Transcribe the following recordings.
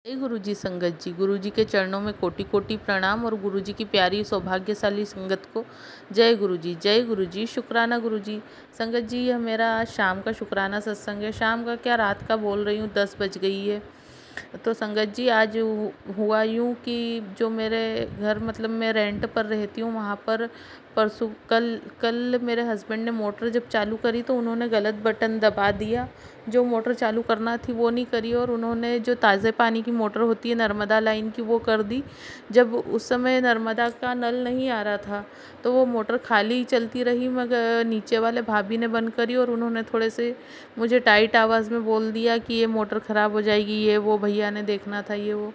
जय गुरु जी संगत जी। गुरु जी के चरणों में कोटि कोटि प्रणाम और गुरु जी की प्यारी सौभाग्यशाली संगत को जय गुरु जी। जय गुरु जी। शुक्राना गुरु जी। संगत जी, यह मेरा आज शाम का शुक्राना सत्संग है। शाम का क्या, रात का बोल रही हूँ, 10 बज गई है। तो संगत जी, आज हुआ यूँ कि जो मेरे घर, मतलब मैं रेंट पर रहती हूँ, वहाँ पर परसों कल कल मेरे हस्बैंड ने मोटर जब चालू करी तो उन्होंने गलत बटन दबा दिया। जो मोटर चालू करना थी वो नहीं करी और उन्होंने जो ताज़े पानी की मोटर होती है नर्मदा लाइन की, वो कर दी। जब उस समय नर्मदा का नल नहीं आ रहा था तो वो मोटर खाली चलती रही, मगर नीचे वाले भाभी ने बंद करी और उन्होंने थोड़े से मुझे टाइट आवाज़ में बोल दिया कि ये मोटर ख़राब हो जाएगी, ये वो, भैया ने देखना था, ये वो।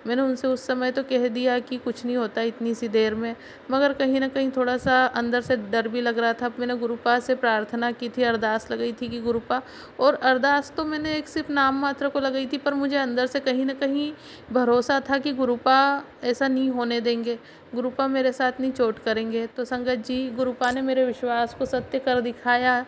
मैंने उनसे उस समय तो कह दिया कि कुछ नहीं होता इतनी सी देर में, मगर कहीं ना कहीं थोड़ा सा अंदर से डर भी लग रहा था। मैंने गुरुपा से प्रार्थना की थी, अरदास लगाई थी कि गुरुपा, और अरदास तो मैंने एक सिर्फ नाम मात्र को लगाई थी, पर मुझे अंदर से कहीं ना कहीं भरोसा था कि गुरुपा ऐसा नहीं होने देंगे, गुरुपा मेरे साथ नहीं चोट करेंगे। तो संगत जी, गुरुपा ने मेरे विश्वास को सत्य कर दिखाया।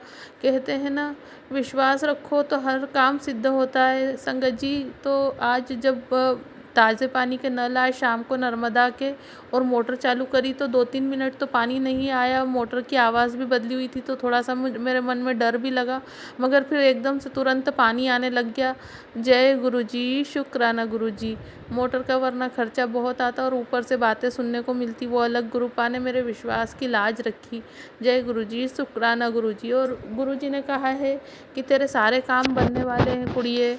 कहते हैं ना, विश्वास रखो तो हर काम सिद्ध होता है। संगत जी, तो आज जब ताज़े पानी के नल आए शाम को नर्मदा के और मोटर चालू करी तो 2-3 मिनट तो पानी नहीं आया। मोटर की आवाज़ भी बदली हुई थी तो थोड़ा सा मेरे मन में डर भी लगा, मगर फिर एकदम से तुरंत पानी आने लग गया। जय गुरु जी। शुक्राना गुरु जी। मोटर का वरना खर्चा बहुत आता और ऊपर से बातें सुनने को मिलती, वो अलग। गुरुपा ने मेरे विश्वास की लाज रखी। जय गुरु जी। शुक्राना गुरु जी। और गुरु जी ने कहा है कि तेरे सारे काम बनने वाले हैं कुड़िए,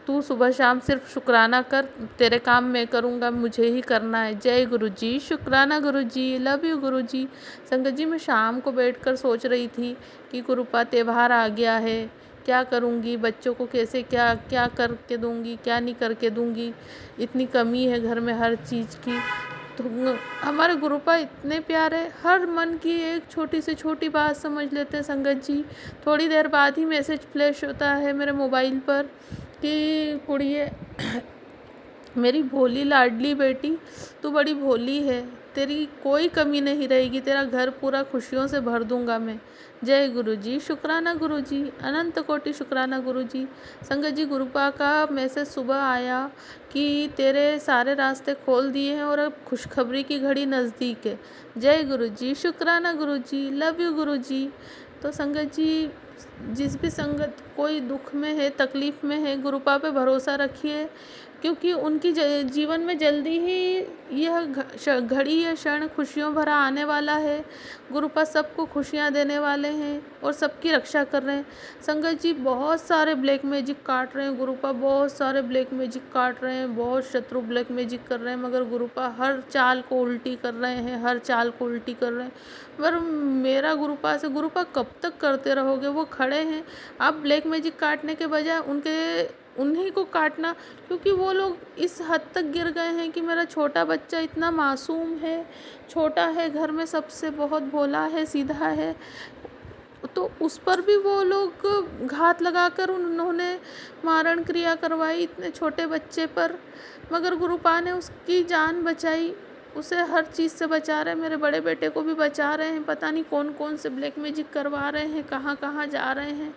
तू सुबह शाम सिर्फ शुक्राना कर, तेरे काम मैं करूँगा, मुझे ही करना है। जय गुरु जी। शुक्राना गुरु जी। लव यू गुरु जी। संगत जी, मैं शाम को बैठकर सोच रही थी कि गुरुपा त्योहार आ गया है, क्या करूँगी, बच्चों को कैसे क्या क्या करके दूँगी, क्या नहीं करके दूँगी, इतनी कमी है घर में हर चीज़ की। तो हमारे गुरुपा इतने प्यारे, हर मन की एक छोटी से छोटी बात समझ लेते हैं। संगत जी, थोड़ी देर बाद ही मैसेज फ्लैश होता है मेरे मोबाइल पर कि कुड़िए, मेरी भोली लाडली बेटी, तू बड़ी भोली है, तेरी कोई कमी नहीं रहेगी, तेरा घर पूरा खुशियों से भर दूंगा मैं। जय गुरु जी। शुक्राना गुरु जी। अनंत कोटि शुक्राना गुरु जी। संगत जी, गुरुपा का मैसेज सुबह आया कि तेरे सारे रास्ते खोल दिए हैं और अब खुशखबरी की घड़ी नज़दीक है। जय गुरु जी। शुक्राना गुरु जी। लव यू गुरु जी। तो संगत जी, जिस भी संगत कोई दुख में है, तकलीफ़ में है, गुरुपा पे भरोसा रखिए, क्योंकि उनकी जीवन में जल्दी ही यह घड़ी, यह क्षण खुशियों भरा आने वाला है। गुरुपा सबको खुशियाँ देने वाले हैं और सबकी रक्षा कर रहे हैं। संगत जी, बहुत सारे ब्लैक मैजिक काट रहे हैं गुरुपा, बहुत सारे ब्लैक मैजिक काट रहे हैं, बहुत शत्रु ब्लैक मैजिक कर रहे हैं, मगर गुरुपा हर चाल को उल्टी कर रहे हैं, हर चाल को उल्टी कर रहे हैं। पर मेरा गुरुपा से, गुरुपा कब तक करते रहोगे? वो खड़े हैं, आप ब्लैक मैजिक काटने के बजाय उन्हीं को काटना, क्योंकि वो लोग इस हद तक गिर गए हैं कि मेरा छोटा बच्चा इतना मासूम है, छोटा है, घर में सबसे बहुत भोला है, सीधा है, तो उस पर भी वो लोग घात लगाकर उन्होंने मारण क्रिया करवाई इतने छोटे बच्चे पर, मगर गुरुपा ने उसकी जान बचाई, उसे हर चीज़ से बचा रहे हैं। मेरे बड़े बेटे को भी बचा रहे हैं, पता नहीं कौन कौन से ब्लैक मैजिक करवा रहे हैं, कहाँ कहाँ जा रहे हैं।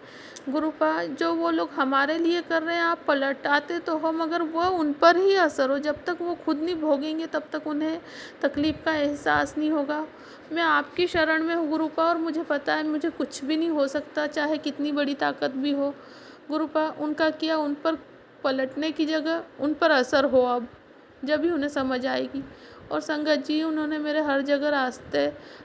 गुरुपा, जो वो लोग हमारे लिए कर रहे हैं आप पलटाते तो हो, मगर वो उन पर ही असर हो, जब तक वो खुद नहीं भोगेंगे तब तक उन्हें तकलीफ़ का एहसास नहीं होगा। मैं आपकी शरण में हूँ गुरुपा, और मुझे पता है मुझे कुछ भी नहीं हो सकता, चाहे कितनी बड़ी ताकत भी हो। गुरुपा, उनका किया उन पर पलटने की जगह उन पर असर हो अब, जब भी उन्हें समझ आएगी। और संगत जी, उन्होंने मेरे हर जगह रास्ते,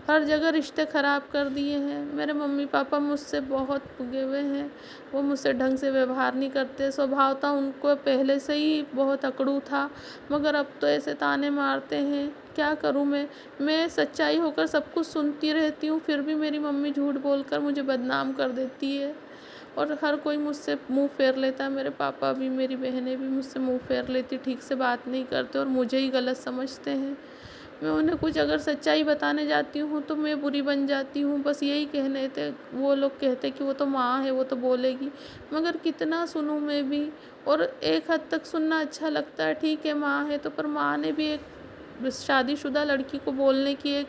हर जगह रिश्ते ख़राब कर दिए हैं। मेरे मम्मी पापा मुझसे बहुत पुगे हुए हैं, वो मुझसे ढंग से व्यवहार नहीं करते। स्वभावतः उनको पहले से ही बहुत अकड़ू था, मगर अब तो ऐसे ताने मारते हैं, क्या करूं मैं सच्चाई होकर सब कुछ सुनती रहती हूँ, फिर भी मेरी मम्मी झूठ बोलकर मुझे बदनाम कर देती है और हर कोई मुझसे मुंह फेर लेता है। मेरे पापा भी, मेरी बहनें भी मुझसे मुंह फेर लेती, ठीक से बात नहीं करते और मुझे ही गलत समझते हैं। मैं उन्हें कुछ अगर सच्चाई बताने जाती हूँ तो मैं बुरी बन जाती हूँ। बस यही कहने थे, वो लोग कहते कि वो तो माँ है, वो तो बोलेगी, मगर कितना सुनूँ मैं भी। और एक हद तक सुनना अच्छा लगता है, ठीक है माँ है तो, पर माँ ने भी एक शादीशुदा लड़की को बोलने की एक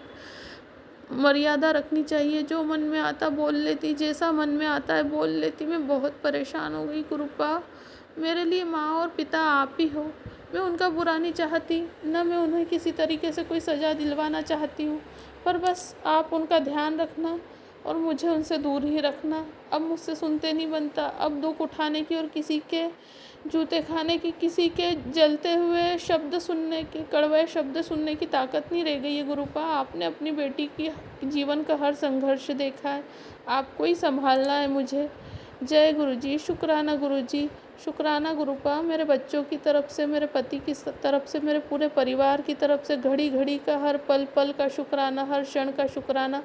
मर्यादा रखनी चाहिए। जो मन में आता बोल लेती, जैसा मन में आता है बोल लेती। मैं बहुत परेशान हो गई गुरुपा, मेरे लिए माँ और पिता आप ही हो। मैं उनका बुरा नहीं चाहती, न मैं उन्हें किसी तरीके से कोई सज़ा दिलवाना चाहती हूँ, पर बस आप उनका ध्यान रखना और मुझे उनसे दूर ही रखना। अब मुझसे सुनते नहीं बनता, अब दुख उठाने की और किसी के जूते खाने की, किसी के जलते हुए शब्द सुनने की, कड़वे शब्द सुनने की ताकत नहीं रह गई है गुरुपा। आपने अपनी बेटी की जीवन का हर संघर्ष देखा है, आपको ही संभालना है मुझे। जय गुरुजी, शुक्राना गुरुजी, शुक्राना गुरुपा। मेरे बच्चों की तरफ से, मेरे पति की तरफ से, मेरे पूरे परिवार की तरफ से घड़ी घड़ी का, हर पल पल का शुक्राना, हर क्षण का शुक्राना,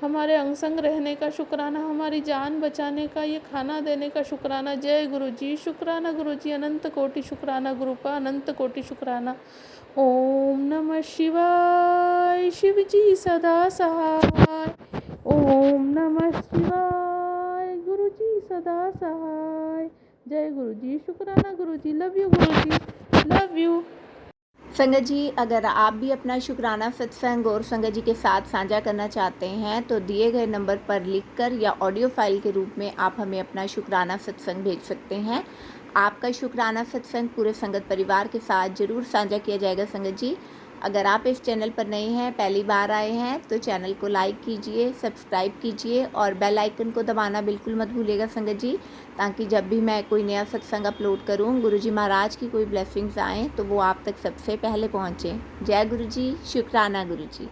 हमारे अंग संग रहने का शुक्राना, हमारी जान बचाने का, ये खाना देने का शुक्राना। जय गुरुजी, शुक्राना गुरुजी, अनंत कोटि शुक्राना गुरुपा, अनंत कोटि शुक्राना। ओम नमः शिवाय, शिव जी सदा सहाय। ओम नमः शिवाय, गुरु जी सदा सहाय। जय गुरु जी, शुक्राना गुरु जी, love you Guru ji, love you. संगत जी, अगर आप भी अपना शुक्राना सत्संग और संगत जी के साथ साझा करना चाहते हैं तो दिए गए नंबर पर लिखकर या ऑडियो फाइल के रूप में आप हमें अपना शुक्राना सत्संग भेज सकते हैं। आपका शुक्राना सत्संग पूरे संगत परिवार के साथ ज़रूर साझा किया जाएगा। संगत जी, अगर आप इस चैनल पर नए हैं, पहली बार आए हैं, तो चैनल को लाइक कीजिए, सब्सक्राइब कीजिए और बेल आइकन को दबाना बिल्कुल मत भूलिएगा संगत जी, ताकि जब भी मैं कोई नया सत्संग अपलोड करूं, गुरुजी महाराज की कोई ब्लेसिंग्स आएँ तो वो आप तक सबसे पहले पहुँचें। जय गुरुजी, शुक्राना गुरुजी।